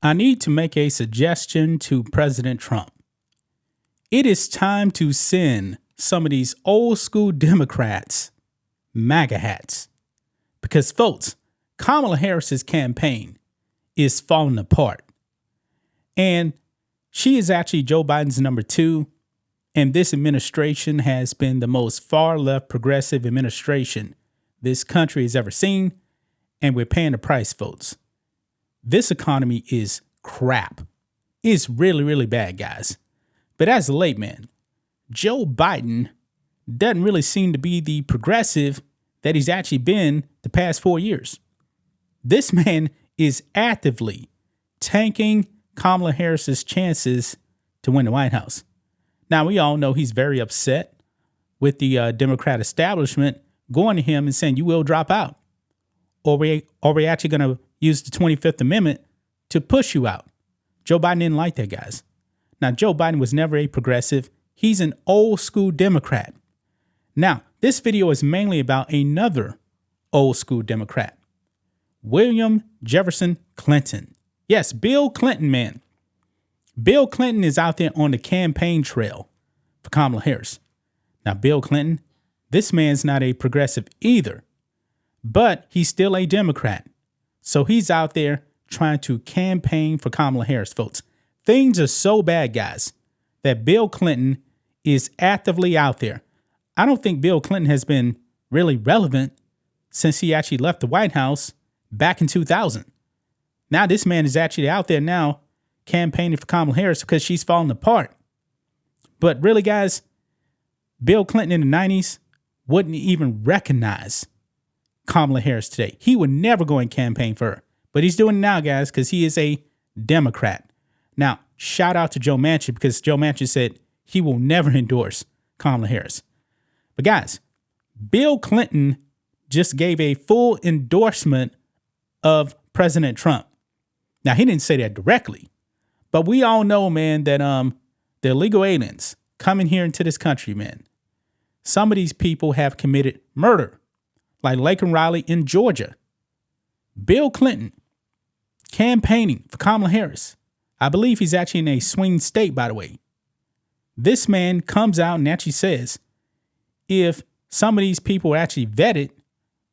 I need to make a suggestion to President Trump. It is time to send some of these old school Democrats MAGA hats. Because, folks, Kamala Harris's campaign is falling apart. And she is actually Joe Biden's number 2. And this administration has been the most far left progressive administration this country has ever seen. And we're paying the price, folks. This economy is crap. It's really, really bad, guys. But as of late, man, Joe Biden doesn't really seem to be the progressive that he's actually been the past 4 years. This man is actively tanking Kamala Harris's chances to win the White House. Now, we all know he's very upset with the Democrat establishment going to him and saying, you will drop out. Or we actually going to use the 25th Amendment to push you out. Joe Biden didn't like that, guys. Now, Joe Biden was never a progressive. He's an old school Democrat. Now, this video is mainly about another old school Democrat, William Jefferson Clinton. Yes, Bill Clinton, man. Bill Clinton is out there on the campaign trail for Kamala Harris. Now, Bill Clinton, this man's not a progressive either, but he's still a Democrat. So he's out there trying to campaign for Kamala Harris, folks. Things are so bad, guys, that Bill Clinton is actively out there. I don't think Bill Clinton has been really relevant since he actually left the White House back in 2000. Now this man is actually out there now campaigning for Kamala Harris because she's falling apart. But really, guys, Bill Clinton in the 90s wouldn't even recognize Kamala Harris today. He would never go and campaign for her. But he's doing it now, guys, because he is a Democrat. Now, shout out to Joe Manchin, because Joe Manchin said he will never endorse Kamala Harris. But guys, Bill Clinton just gave a full endorsement of President Trump. Now, he didn't say that directly, but we all know, man, that the illegal aliens coming here into this country, man, some of these people have committed murder, like Laken Riley in Georgia. Bill Clinton campaigning for Kamala Harris. I believe he's actually in a swing state, by the way. This man comes out and actually says, if some of these people were actually vetted,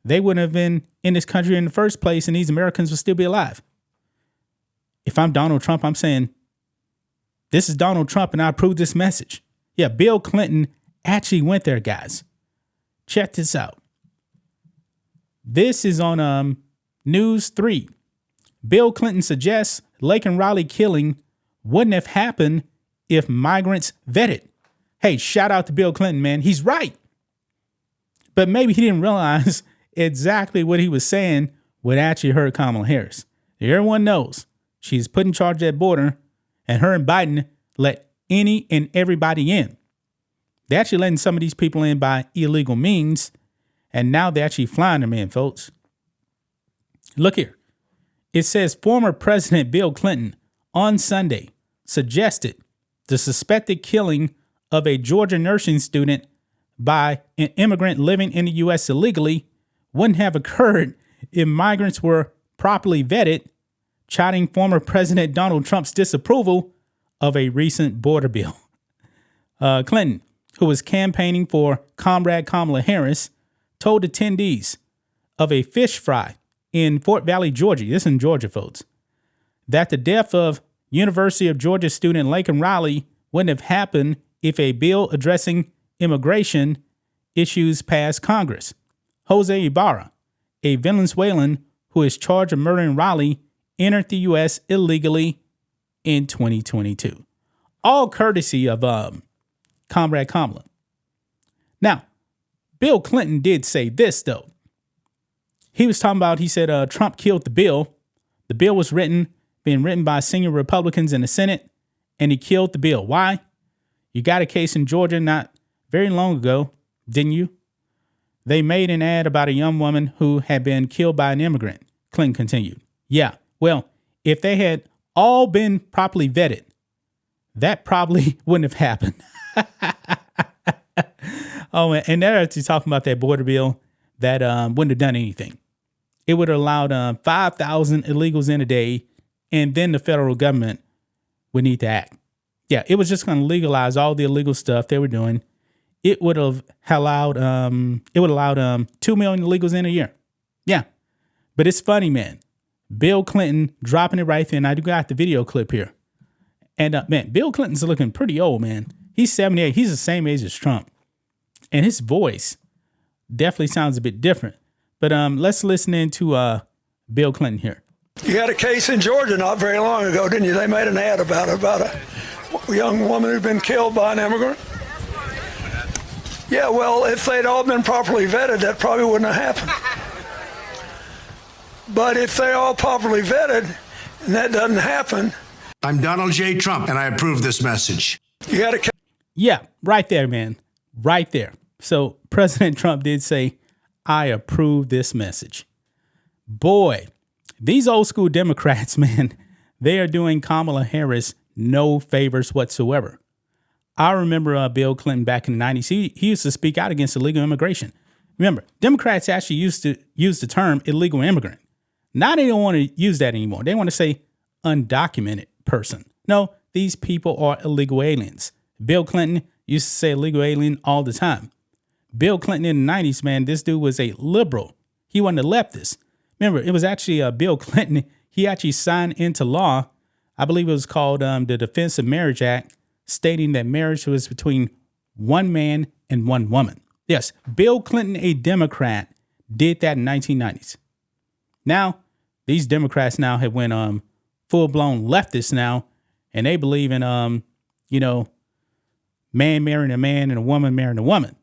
they wouldn't have been in this country in the first place, and these Americans would still be alive. If I'm Donald Trump, I'm saying, this is Donald Trump, and I approve this message. Yeah, Bill Clinton actually went there, guys. Check this out. This is on News 3. Bill Clinton suggests Laken Riley killing wouldn't have happened if migrants vetted. Hey, shout out to Bill Clinton, man. He's right. But maybe he didn't realize exactly what he was saying would actually hurt Kamala Harris. Everyone knows she's put in charge of that border, and her and Biden let any and everybody in. They're actually letting some of these people in by illegal means, and now they're actually flying them in, folks. Look here. It says former President Bill Clinton on Sunday suggested the suspected killing of a Georgia nursing student by an immigrant living in the U.S. illegally wouldn't have occurred if migrants were properly vetted, citing former President Donald Trump's disapproval of a recent border bill. Clinton, who was campaigning for Comrade Kamala Harris, told attendees of a fish fry in Fort Valley, Georgia, this is in Georgia, folks, that the death of University of Georgia student Laken Riley wouldn't have happened if a bill addressing immigration issues passed Congress. Jose Ibarra, a Venezuelan who is charged of murdering Riley, entered the U.S. illegally in 2022. All courtesy of Comrade Kamala. Now, Bill Clinton did say this, though. He was talking about, he said, Trump killed the bill. The bill was being written by senior Republicans in the Senate, and he killed the bill. Why? You got a case in Georgia not very long ago, didn't you? They made an ad about a young woman who had been killed by an immigrant, Clinton continued. Yeah, well, if they had all been properly vetted, that probably wouldn't have happened. Oh, and they're actually talking about that border bill that wouldn't have done anything. It would have allowed 5,000 illegals in a day, and then the federal government would need to act. Yeah, it was just going to legalize all the illegal stuff they were doing. It would have allowed 2 million illegals in a year. Yeah, but it's funny, man. Bill Clinton dropping it right there, and I do got the video clip here. And man, Bill Clinton's looking pretty old, man. He's 78. He's the same age as Trump, and his voice definitely sounds a bit different. But let's listen into Bill Clinton here. You had a case in Georgia not very long ago, didn't you? They made an ad about a young woman who'd been killed by an immigrant. Yeah, well, if they'd all been properly vetted, that probably wouldn't have happened. But if they're all properly vetted and that doesn't happen. I'm Donald J. Trump, and I approve this message. You got to. Yeah, right there, man. Right there. So President Trump did say, I approve this message. Boy, these old school Democrats, man, they are doing Kamala Harris no favors whatsoever. I remember Bill Clinton back in the 90s. He used to speak out against illegal immigration. Remember, Democrats actually used to use the term illegal immigrant. Now they don't want to use that anymore. They want to say undocumented person. No, these people are illegal aliens. Bill Clinton used to say illegal alien all the time. Bill Clinton in the 90s, man, this dude was a liberal. He wasn't a leftist. Remember, it was actually Bill Clinton. He actually signed into law, I believe it was called the Defense of Marriage Act, stating that marriage was between one man and one woman. Yes, Bill Clinton, a Democrat, did that in 1990s. Now, these Democrats now have went full-blown leftists now, and they believe in, man marrying a man and a woman marrying a woman.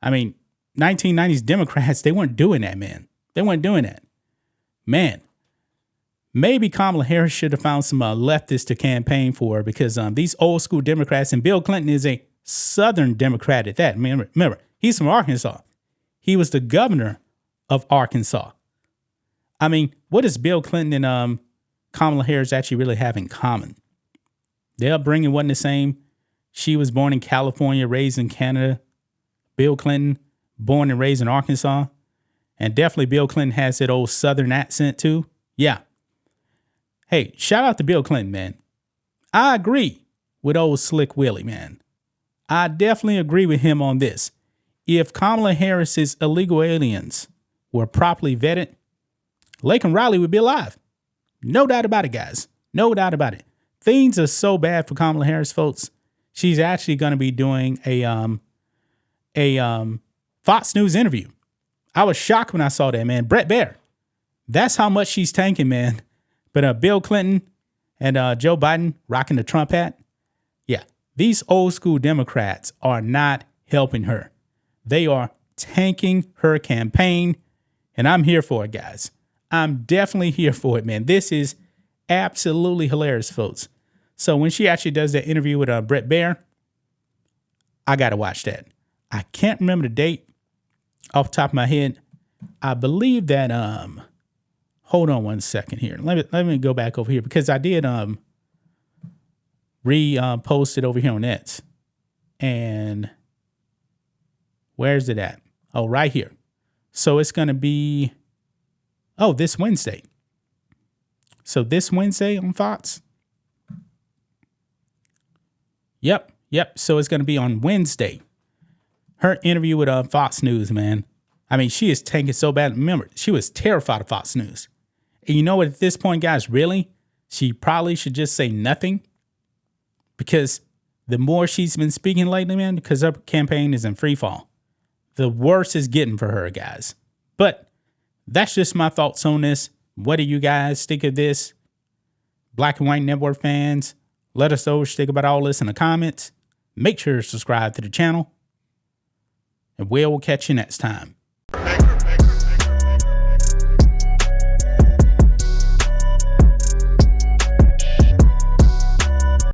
I mean, 1990s Democrats, they weren't doing that, man. They weren't doing that. Man, maybe Kamala Harris should have found some leftists to campaign for, because these old school Democrats, and Bill Clinton is a Southern Democrat at that. Remember, he's from Arkansas. He was the governor of Arkansas. I mean, what does Bill Clinton and Kamala Harris actually really have in common? Their upbringing wasn't the same. She was born in California, raised in Canada. Bill Clinton, born and raised in Arkansas. And definitely Bill Clinton has that old Southern accent too. Yeah. Hey, shout out to Bill Clinton, man. I agree with old Slick Willie, man. I definitely agree with him on this. If Kamala Harris's illegal aliens were properly vetted, Laken Riley would be alive. No doubt about it, guys. No doubt about it. Things are so bad for Kamala Harris, folks. She's actually going to be doing a Fox News interview. I was shocked when I saw that, man. Brett Baer. That's how much she's tanking, man. But Bill Clinton and Joe Biden rocking the Trump hat. Yeah, these old school Democrats are not helping her. They are tanking her campaign. And I'm here for it, guys. I'm definitely here for it, man. This is absolutely hilarious, folks. So when she actually does that interview with Brett Baer, I got to watch that. I can't remember the date off the top of my head. I believe that, hold on one second here. Let me go back over here, because I did repost it over here on X. And where's it at? Oh, right here. So it's going to be, this Wednesday. So this Wednesday on Fox. Yep. So it's going to be on Wednesday. Her interview with Fox News, man. I mean, she is tanking so bad. Remember, she was terrified of Fox News. And you know what, at this point, guys, really, she probably should just say nothing. Because the more she's been speaking lately, man, because her campaign is in free fall, the worse it's getting for her, guys. But that's just my thoughts on this. What do you guys think of this? Black and White Network fans, let us know what you think about all this in the comments. Make sure to subscribe to the channel. And we'll catch you next time.